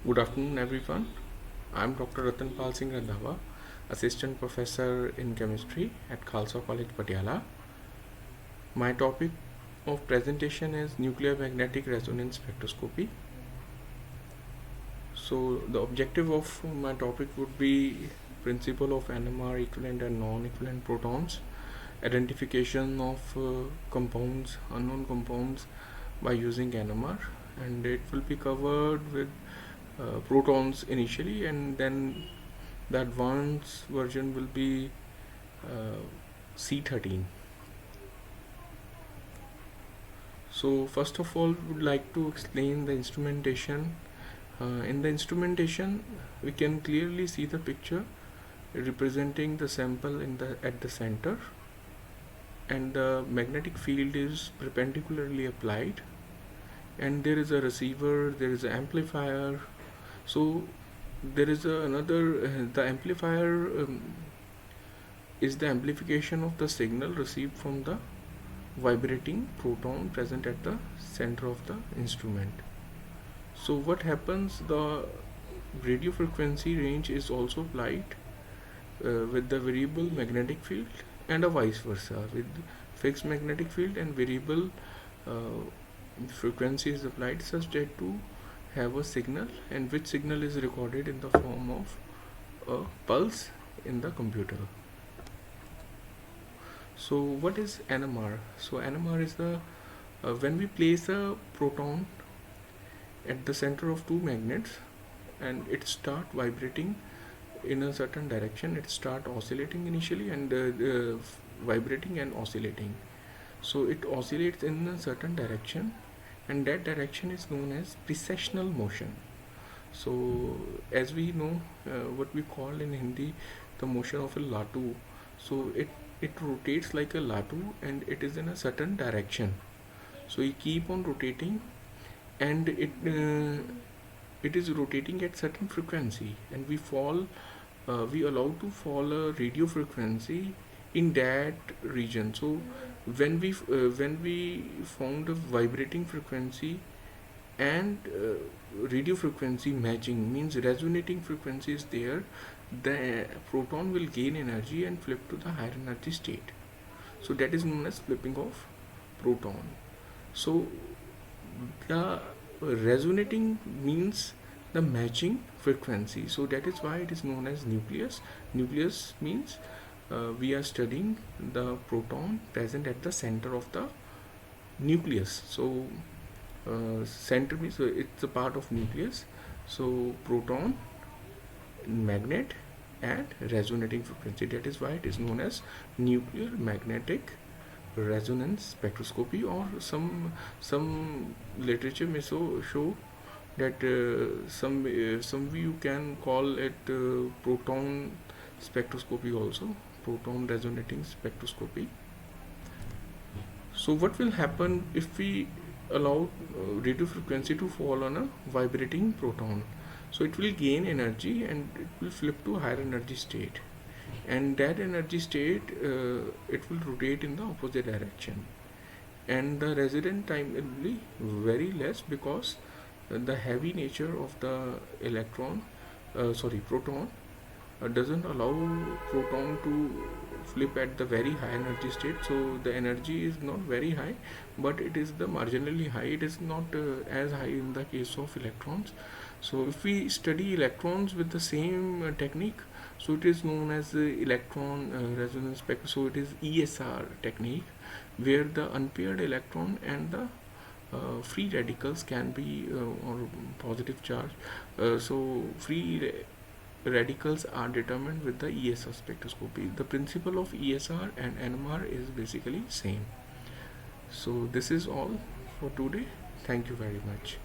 Good afternoon, everyone. I'm Dr. Ratan Pal Singh Randhawa, Assistant Professor in Chemistry at Khalsa College, Patiala. My topic of presentation is nuclear magnetic resonance spectroscopy. So, the objective of my topic would be principle of NMR equivalent and non-equivalent protons, identification of compounds, unknown compounds by using NMR, and it will be covered with protons initially, and then the advanced version will be uh, C13. So first of all, would like to explain the instrumentation. In the instrumentation, we can clearly see the picture representing the sample at the center, and the magnetic field is perpendicularly applied, and there is a receiver, there is an amplifier. So there is the amplifier is the amplification of the signal received from the vibrating proton present at the center of the instrument. So what happens, the radio frequency range is also applied with the variable magnetic field, and a vice versa with fixed magnetic field and variable uh, frequency is applied such that to have a signal, and which signal is recorded in the form of a pulse in the computer. So what is NMR? So NMR is the when we place a proton at the center of two magnets and it start vibrating in a certain direction, it start oscillating initially and vibrating and oscillating. So it oscillates in a certain direction, and that direction is known as precessional motion. So as we know, what we call in Hindi the motion of a latu. So it rotates like a latu and it is in a certain direction. So you keep on rotating, and it is rotating at certain frequency, and we allow to fall a radio frequency in that region. So when we found a vibrating frequency and radio frequency matching, means resonating frequency is there, the proton will gain energy and flip to the higher energy state. So that is known as flipping of proton. So the resonating means the matching frequency, so that is why it is known as nucleus. Nucleus means we are studying the proton present at the center of the nucleus. So center means it's a part of nucleus. So proton, magnet, and resonating frequency, that is why it is known as nuclear magnetic resonance spectroscopy, or some literature may show that some you can call it proton spectroscopy also, proton resonating spectroscopy. So what will happen if we allow radio frequency to fall on a vibrating proton? So it will gain energy and it will flip to higher energy state, and that energy state it will rotate in the opposite direction, and the resident time will be very less, because the heavy nature of the proton doesn't allow proton to flip at the very high energy state. So the energy is not very high, but it is the marginally high. It is not as high in the case of electrons. So if we study electrons with the same technique, so it is known as electron resonance spectrum. So it is ESR technique, where the unpaired electron and the free radicals can be or positive charge. So free radicals are determined with the ESR spectroscopy. The principle of ESR and NMR is basically same. So this is all for today. Thank you very much.